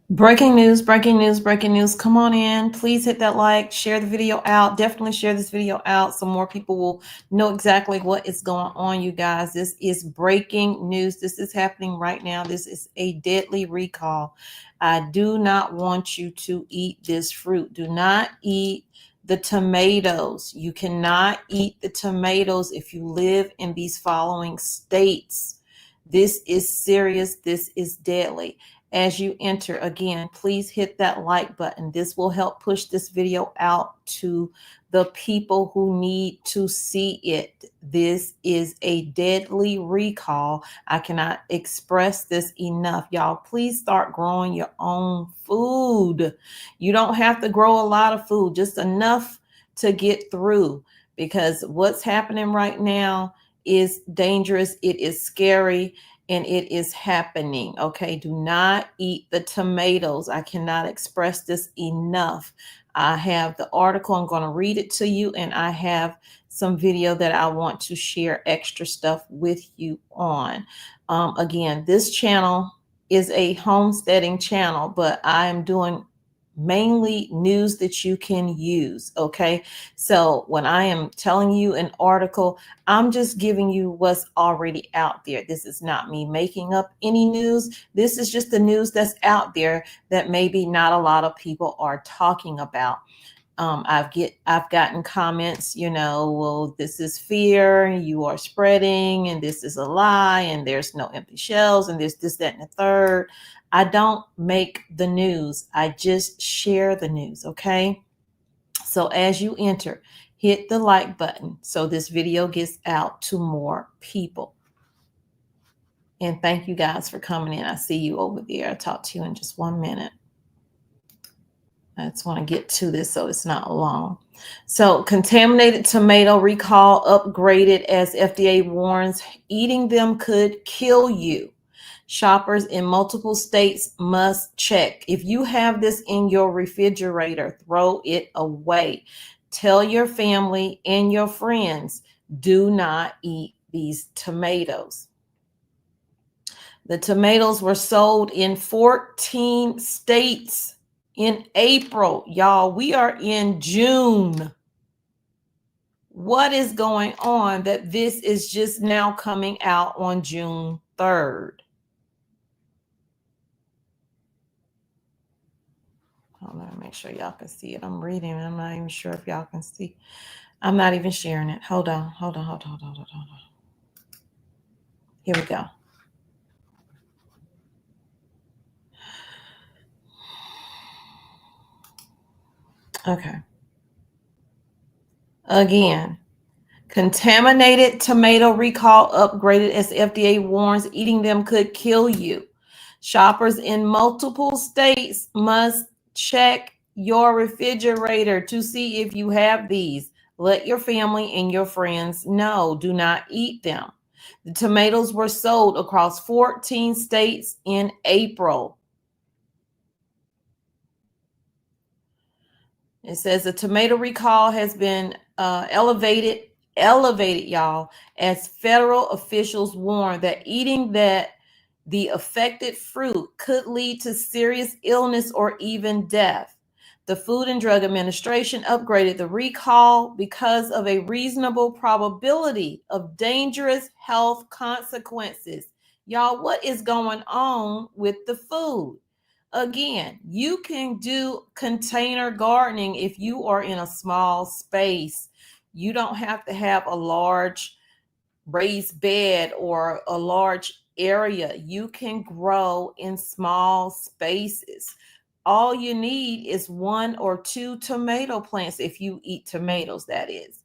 Breaking news, breaking news, breaking news. Come on in. Please hit that like, share the video out. Definitely share this video out so more people will know exactly what is going on, you guys. This is breaking news. This is happening right now. This is a deadly recall. I do not want you to eat this fruit. Do not eat the tomatoes. You cannot eat the tomatoes if you live in these following states. This is serious. This is deadly. As you enter, again, please hit that like button. This will help push this video out to the people who need to see it. This is a deadly recall. I cannot express this enough. Y'all, please start growing your own food. You don't have to grow a lot of food, just enough to get through, because what's happening right now is dangerous. It is scary. And it is happening. Okay, do not eat the tomatoes. I cannot express this enough. I have the article. I'm going to read it to you, and I have some video that I want to share extra stuff with you on. Again, this channel is a homesteading channel, but I am doing mainly news that you can use. Okay, so when I am telling you an article, I'm just giving you what's already out there. This is not me making up any news. This is just the news that's out there that maybe not a lot of people are talking about. I've gotten comments, well, this is fear, you are spreading, and this is a lie, and there's no empty shelves, and there's this, that, and the third. I don't make the news. I just share the news. Okay. So as you enter, hit the like button so this video gets out to more people. And thank you guys for coming in. I see you over there. I'll talk to you in just 1 minute. I just want to get to this so it's not long. So contaminated tomato recall upgraded as FDA warns eating them could kill you. Shoppers in multiple states must check. If you have this in your refrigerator, throw it away. Tell your family and your friends, do not eat these tomatoes. The tomatoes were sold in 14 states in April. Y'all, we are in June. What is going on that this is just now coming out on June 3rd? Let me make sure y'all can see it. I'm reading. I'm not even sure if y'all can see. I'm not even sharing it. Hold on. Here we go. Okay. Again, contaminated tomato recall upgraded as FDA warns eating them could kill you. Shoppers in multiple states must check your refrigerator to see if you have these. Let your family and your friends know. Do not eat them. The tomatoes were sold across 14 states in April. It says the tomato recall has been elevated, y'all, as federal officials warn that eating the affected fruit could lead to serious illness or even death. The Food and Drug Administration upgraded the recall because of a reasonable probability of dangerous health consequences. Y'all, what is going on with the food? Again, you can do container gardening if you are in a small space. You don't have to have a large raised bed or a large area. You can grow in small spaces. All you need is 1 or 2 tomato plants if you eat tomatoes, that is.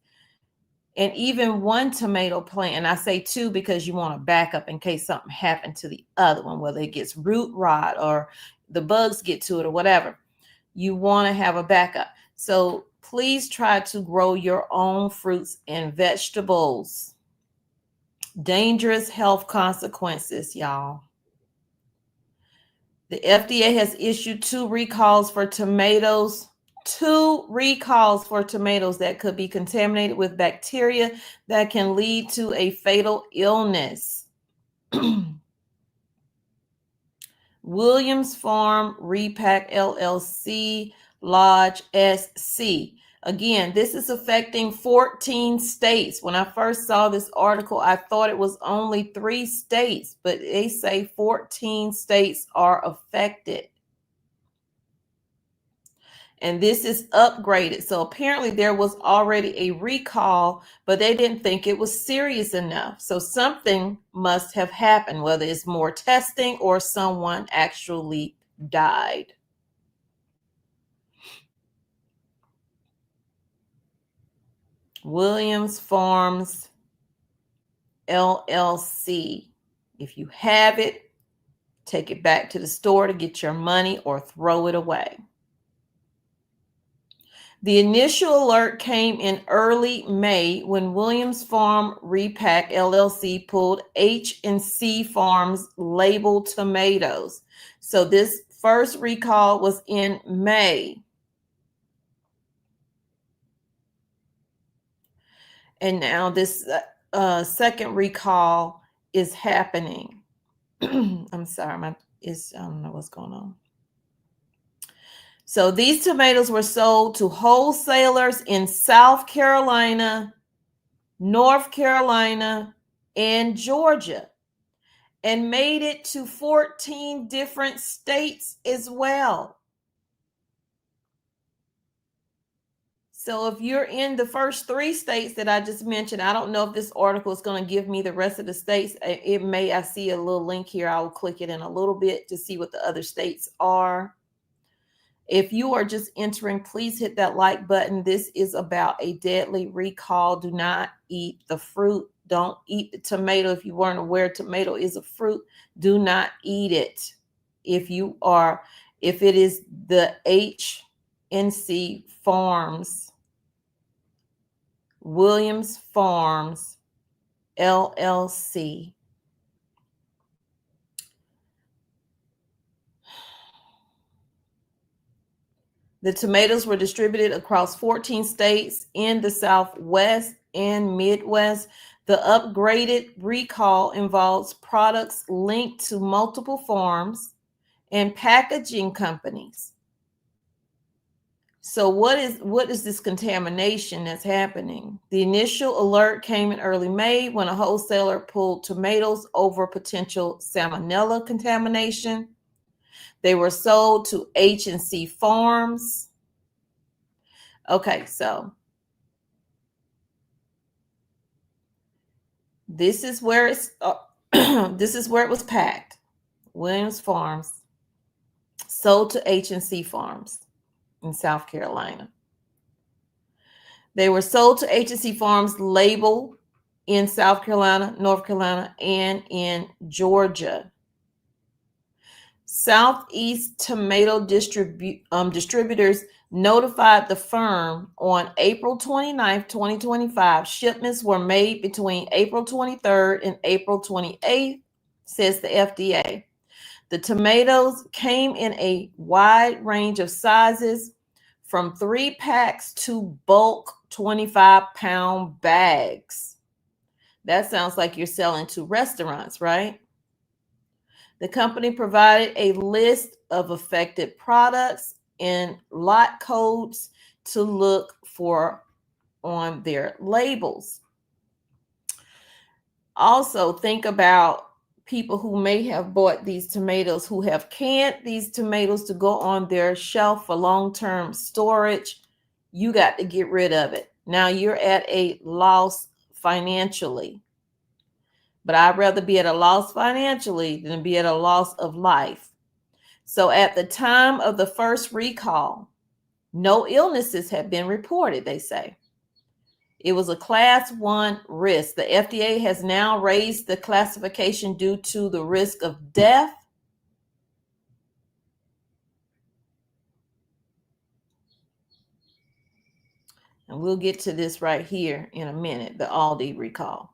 And even 1 tomato plant, and I say 2 because you want to back up in case something happened to the other one, whether it gets root rot or the bugs get to it or whatever. You want to have a backup. So please try to grow your own fruits and vegetables. Dangerous health consequences, y'all. The FDA has issued 2 recalls for tomatoes. 2 recalls for tomatoes that could be contaminated with bacteria that can lead to a fatal illness. Williams Farm Repack LLC, Lodge SC. Again, this is affecting 14 states. When I first saw this article, I thought it was only 3 states, but they say 14 states are affected. And this is upgraded. So apparently there was already a recall, but they didn't think it was serious enough. So something must have happened, whether it's more testing or someone actually died. Williams Farms LLC. If you have it, take it back to the store to get your money or throw it away. The initial alert came in early May when Williams Farm Repack LLC pulled H&C Farms labeled tomatoes. So this first recall was in May. And now this second recall is happening. I'm sorry, I don't know what's going on. So these tomatoes were sold to wholesalers in South Carolina, North Carolina, and Georgia, and made it to 14 different states as well. So if you're in the first 3 states that I just mentioned, I don't know if this article is going to give me the rest of the states. It may. I see a little link here. I will click it in a little bit to see what the other states are. If you are just entering, please hit that like button. This is about a deadly recall. Do not eat the fruit. Don't eat the tomato. If you weren't aware, tomato is a fruit. Do not eat it. If it is the H&C Farms, Williams Farms LLC. The tomatoes were distributed across 14 states in the Southwest and Midwest. The upgraded recall involves products linked to multiple farms and packaging companies. So what is this contamination that's happening? The initial alert came in early May when a wholesaler pulled tomatoes over potential Salmonella contamination. They were sold to H&C Farms. Okay, so this is where it's this is where it was packed. Williams Farms sold to H&C Farms in South Carolina. They were sold to H&C Farms label in South Carolina, North Carolina, and in Georgia. Southeast Tomato Distributors notified the firm on April 29th, 2025. Shipments were made between April 23rd and April 28th, says the FDA. The tomatoes came in a wide range of sizes, from 3 packs to bulk 25-pound bags. That sounds like you're selling to restaurants, right? The company provided a list of affected products and lot codes to look for on their labels. Also, think about people who may have bought these tomatoes, who have canned these tomatoes to go on their shelf for long-term storage. You got to get rid of it. Now you're at a loss financially. But I'd rather be at a loss financially than be at a loss of life. So at the time of the first recall, no illnesses have been reported, they say. It was a class 1 risk. The FDA has now raised the classification due to the risk of death. And we'll get to this right here in a minute, the Aldi recall.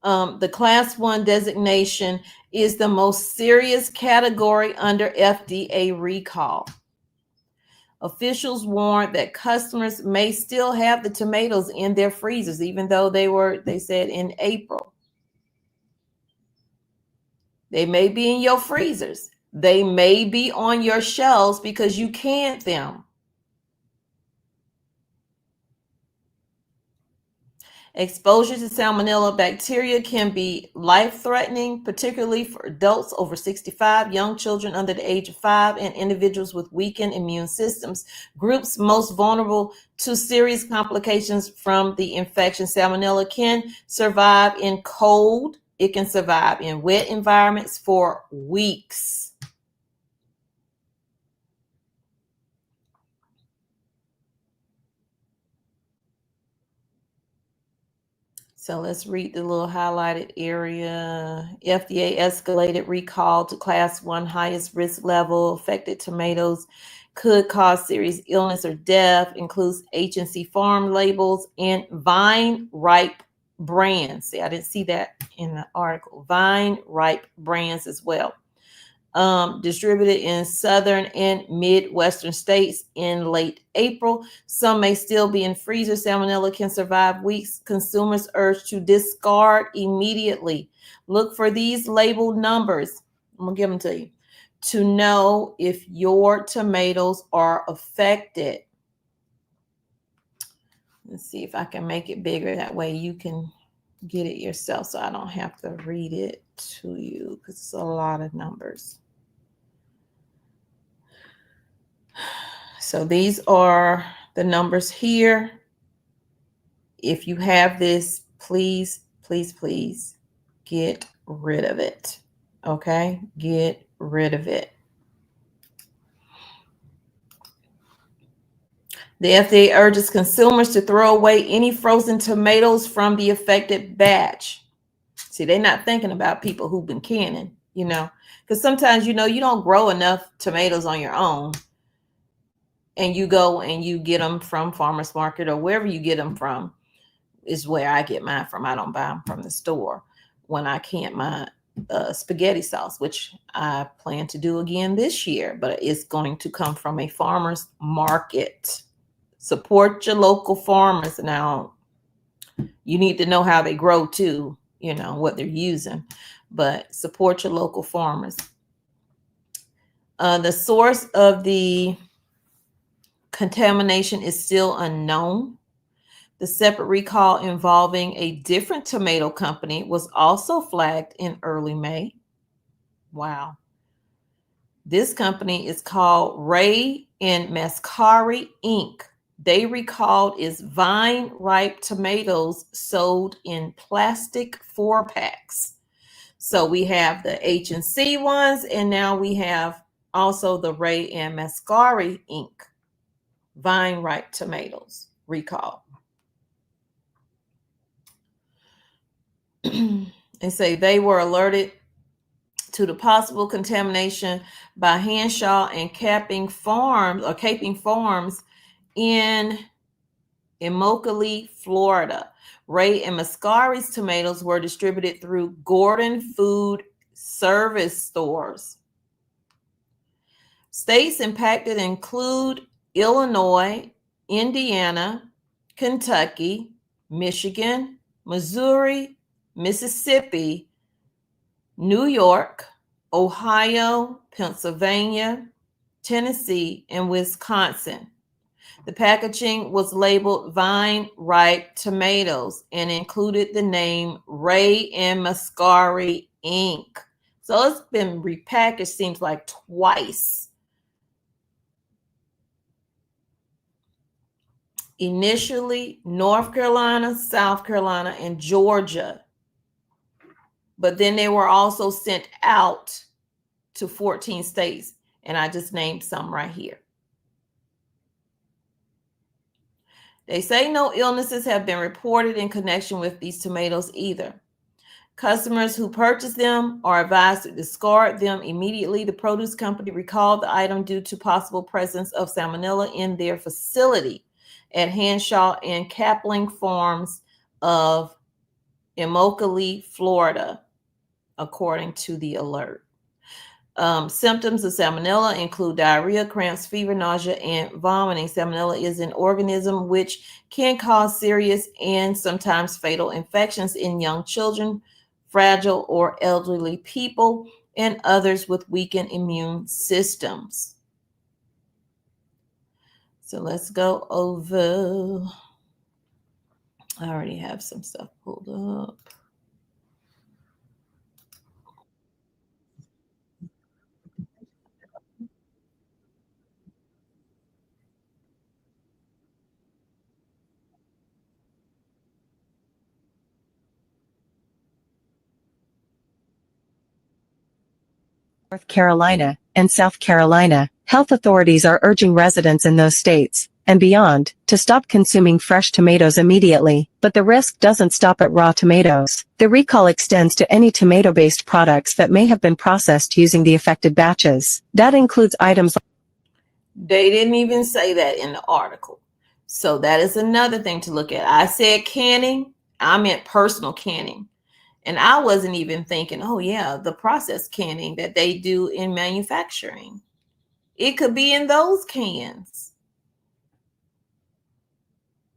The class 1 designation is the most serious category under FDA recall. Officials warned that customers may still have the tomatoes in their freezers, even though they said in April. They may be in your freezers. They may be on your shelves because you canned them. Exposure to salmonella bacteria can be life-threatening, particularly for adults over 65, young children under the age of 5, and individuals with weakened immune systems. Groups most vulnerable to serious complications from the infection. Salmonella can survive in cold. It can survive in wet environments for weeks. So let's read the little highlighted area. FDA escalated recall to class 1 highest risk level. Affected tomatoes could cause serious illness or death. Includes H&C farm labels and vine ripe brands. See, I didn't see that in the article. Vine ripe brands as well. Distributed in southern and midwestern states in late April. Some may still be in freezer. Salmonella can survive weeks. Consumers urged to discard immediately. Look for these labeled numbers. I'm gonna give them to you to know if your tomatoes are affected. Let's see if I can make it bigger. That way you can get it yourself so I don't have to read it to you because it's a lot of numbers. So these are the numbers here. If you have this, please, please, please get rid of it. Okay? Get rid of it. The FDA urges consumers to throw away any frozen tomatoes from the affected batch. See, they're not thinking about people who've been canning, because sometimes, you don't grow enough tomatoes on your own. And you go and you get them from farmers market or wherever you get them from is where I get mine from. I don't buy them from the store when I can my spaghetti sauce, which I plan to do again this year, but it's going to come from a farmer's market. Support your local farmers. Now, you need to know how they grow too, what they're using, but support your local farmers. The source of the contamination is still unknown. The separate recall involving a different tomato company was also flagged in early May. Wow. This company is called Ray and Mascari Inc. They recalled its vine ripe tomatoes sold in plastic 4-packs. So we have the H&C ones, and now we have also the Ray and Mascari Inc. vine ripe tomatoes recall. And say they were alerted to the possible contamination by Henshaw and Caping Farms in Immokalee, Florida. Ray and Mascari's tomatoes were distributed through Gordon Food Service stores. States impacted include Illinois, Indiana, Kentucky, Michigan, Missouri, Mississippi, New York, Ohio, Pennsylvania, Tennessee, and Wisconsin. The packaging was labeled vine ripe tomatoes and included the name Ray and Mascari Inc. So it's been repackaged, seems like twice. Initially, North Carolina, South Carolina, and Georgia. But then they were also sent out to 14 states. And I just named some right here. They say no illnesses have been reported in connection with these tomatoes either. Customers who purchase them are advised to discard them immediately. The produce company recalled the item due to possible presence of salmonella in their facility at Henshaw and Capling Farms of Immokalee, Florida, according to the alert. Symptoms of salmonella include diarrhea, cramps, fever, nausea, and vomiting. Salmonella is an organism which can cause serious and sometimes fatal infections in young children, fragile or elderly people, and others with weakened immune systems. So let's go over. I already have some stuff pulled up. North Carolina, and South Carolina, health authorities are urging residents in those states, and beyond, to stop consuming fresh tomatoes immediately. But the risk doesn't stop at raw tomatoes. The recall extends to any tomato-based products that may have been processed using the affected batches. That includes items. They didn't even say that in the article. So that is another thing to look at. I said canning, I meant personal canning. And I wasn't even thinking, oh yeah, the process canning that they do in manufacturing. It could be in those cans.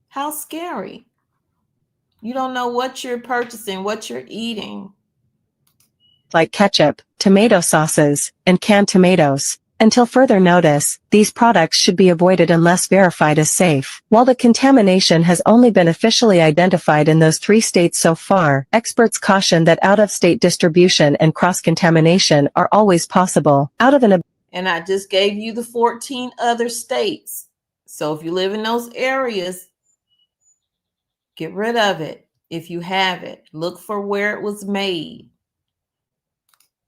How scary. You don't know what you're purchasing, what you're eating. Like ketchup, tomato sauces, and canned tomatoes. Until further notice, these products should be avoided unless verified as safe. While the contamination has only been officially identified in those 3 states so far, experts caution that out-of-state distribution and cross-contamination are always possible. And I just gave you the 14 other states. So if you live in those areas, get rid of it. If you have it, look for where it was made.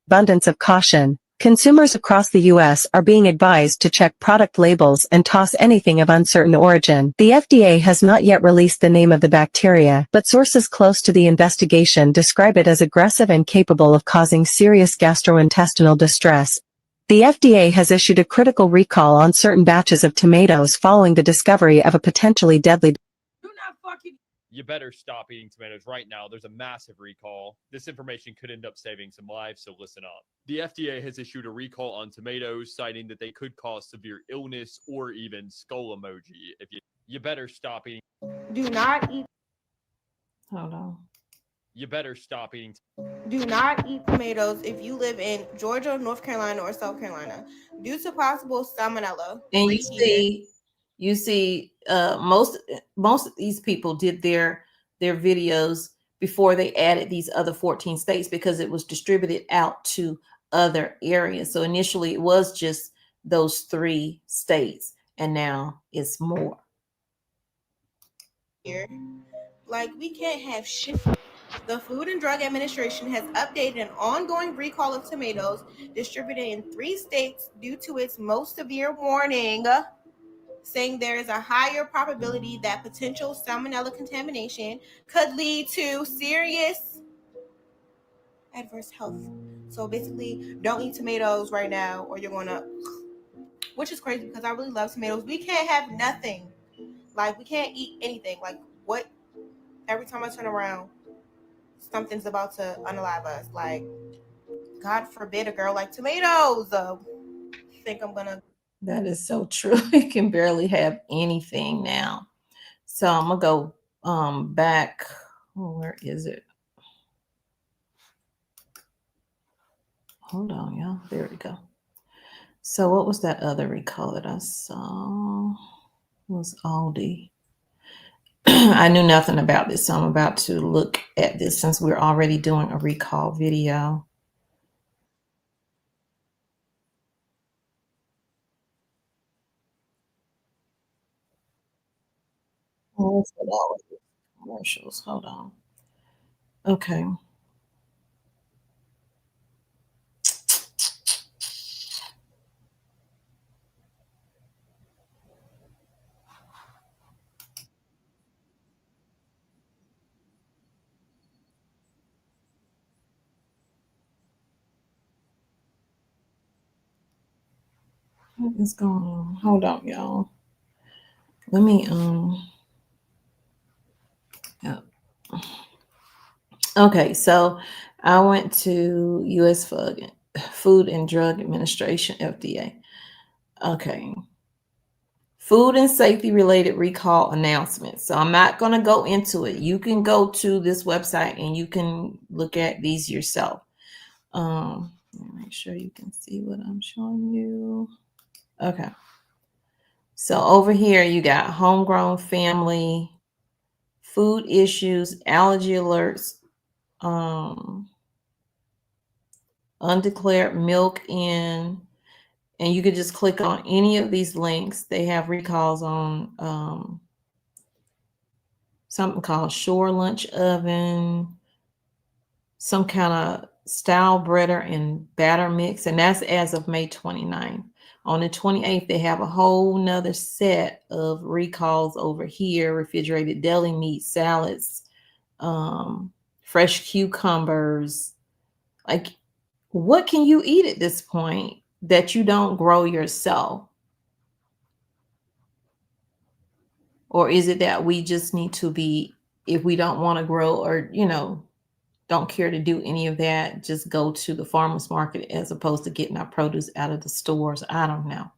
Abundance of caution. Consumers across the U.S. are being advised to check product labels and toss anything of uncertain origin. The FDA has not yet released the name of the bacteria, but sources close to the investigation describe it as aggressive and capable of causing serious gastrointestinal distress. The FDA has issued a critical recall on certain batches of tomatoes following the discovery of a potentially deadly. You better stop eating tomatoes right now. There's a massive recall. This information could end up saving some lives, so listen up. The FDA has issued a recall on tomatoes, citing that they could cause severe illness or even skull emoji. If you better stop eating. Do not eat. Hold on. You better stop eating. Do not eat tomatoes if you live in Georgia, North Carolina, or South Carolina due to possible salmonella. And you see, most of these people did their videos before they added these other 14 states because it was distributed out to other areas. So initially it was just those 3 states, and now it's more. Here, like, we can't have shit. The Food and Drug Administration has updated an ongoing recall of tomatoes distributed in 3 states due to its most severe warning, saying there is a higher probability that potential salmonella contamination could lead to serious adverse health. So basically, don't eat tomatoes right now or you're gonna, which is crazy because I really love tomatoes. We can't have nothing. Like, we can't eat anything. Like, what? Every time I turn around, something's about to unalive us. Like, God forbid a girl like tomatoes. Think I'm gonna. That is so true. You can barely have anything now. So I'm gonna go back. Oh, where is it? Hold on, y'all. There we go. So what was that other recall that I saw? It was Aldi. I knew nothing about this, so I'm about to look at this since we're already doing a recall video. What's it all with commercials? Hold on. Okay. What is going on? Hold on, y'all. Let me yeah. Okay, so I went to US Food and Drug Administration, FDA. Okay. Food and safety related recall announcements. So I'm not going to go into it. You can go to this website and you can look at these yourself. Make sure you can see what I'm showing you. Okay. So over here, you got homegrown family, food issues, allergy alerts, undeclared milk in, and you could just click on any of these links. They have recalls on something called Shore Lunch Oven, some kind of style breader and batter mix, and that's as of May 29th. On the 28th, they have a whole nother set of recalls over here: refrigerated deli meat, salads, fresh cucumbers. Like, what can you eat at this point that you don't grow yourself? Or is it that we just need to be, if we don't want to grow or, don't care to do any of that, just go to the farmer's market as opposed to getting our produce out of the stores? I don't know.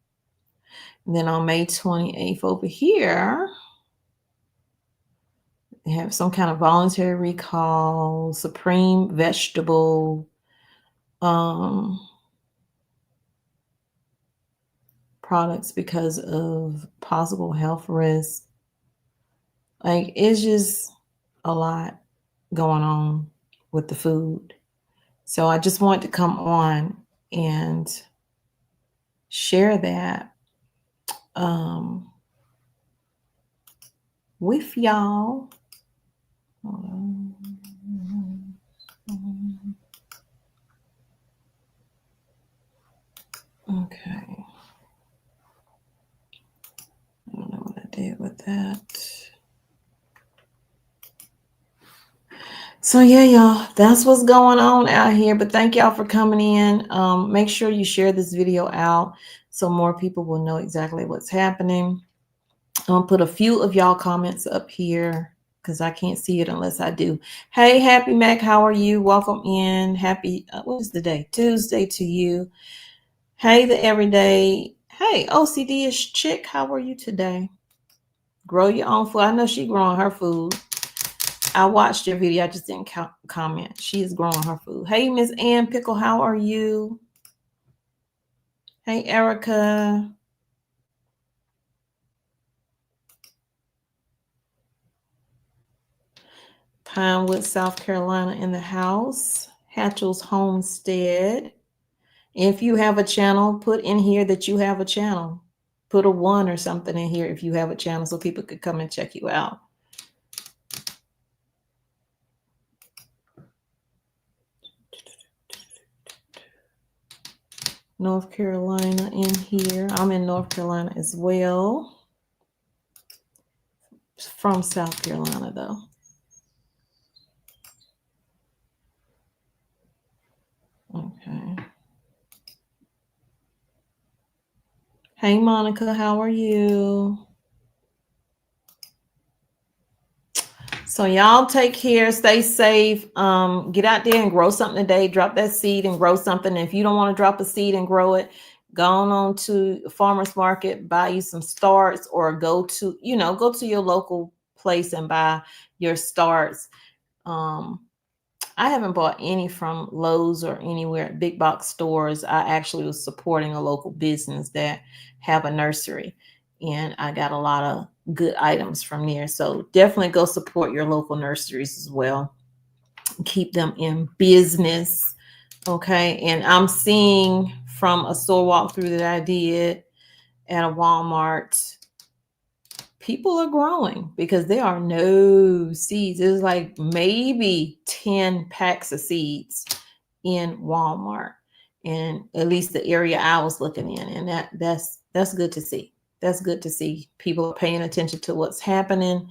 And then on May 28th over here, they have some kind of voluntary recall, Supreme vegetable, products because of possible health risks. Like, it's just a lot going on with the food. So I just want to come on and share that with y'all. Okay. I don't know what I did with that. So yeah, y'all, that's what's going on out here. But thank y'all for coming in. Make sure you share this video out so more people will know exactly what's happening. I'm gonna put a few of y'all comments up here because I can't see it unless I do. Hey, Happy Mac, how are you? Welcome in. Happy, what is the day? Tuesday to you. Hey, the everyday. Hey, OCD-ish chick, how are you today? Grow your own food. I know she growing her food. I watched your video. I just didn't comment. She is growing her food. Hey, Miss Ann Pickle, how are you? Hey, Erica. Pinewood, South Carolina in the house. Hatchell's Homestead. If you have a channel, put in here that you have a channel. Put a 1 or something in here if you have a channel so people could come and check you out. North Carolina in here. I'm in North Carolina as well. From South Carolina though. Okay. Hey, Monica, how are you? So y'all take care, stay safe. Get out there and grow something today. Drop that seed and grow something. And if you don't want to drop a seed and grow it, go on to the farmer's market, buy you some starts, or go to your local place and buy your starts. I haven't bought any from Lowe's or anywhere at big box stores. I actually was supporting a local business that have a nursery, and I got a lot of good items from there. So definitely go support your local nurseries as well. Keep them in business. Okay. And I'm seeing from a store walkthrough that I did at a Walmart, people are growing because there are no seeds. There's like maybe 10 packs of seeds in Walmart, and at least the area I was looking in. And that's good to see. That's good to see. People are paying attention to what's happening.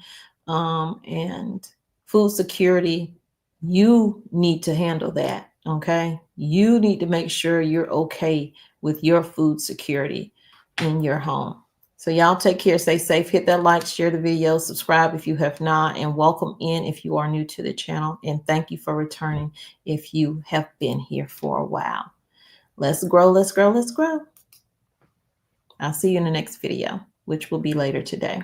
And food security, you need to handle that. Okay. You need to make sure you're okay with your food security in your home. So y'all take care, stay safe, hit that like, share the video, subscribe if you have not, and welcome in if you are new to the channel. And thank you for returning if you have been here for a while. Let's grow, let's grow, let's grow. I'll see you in the next video, which will be later today.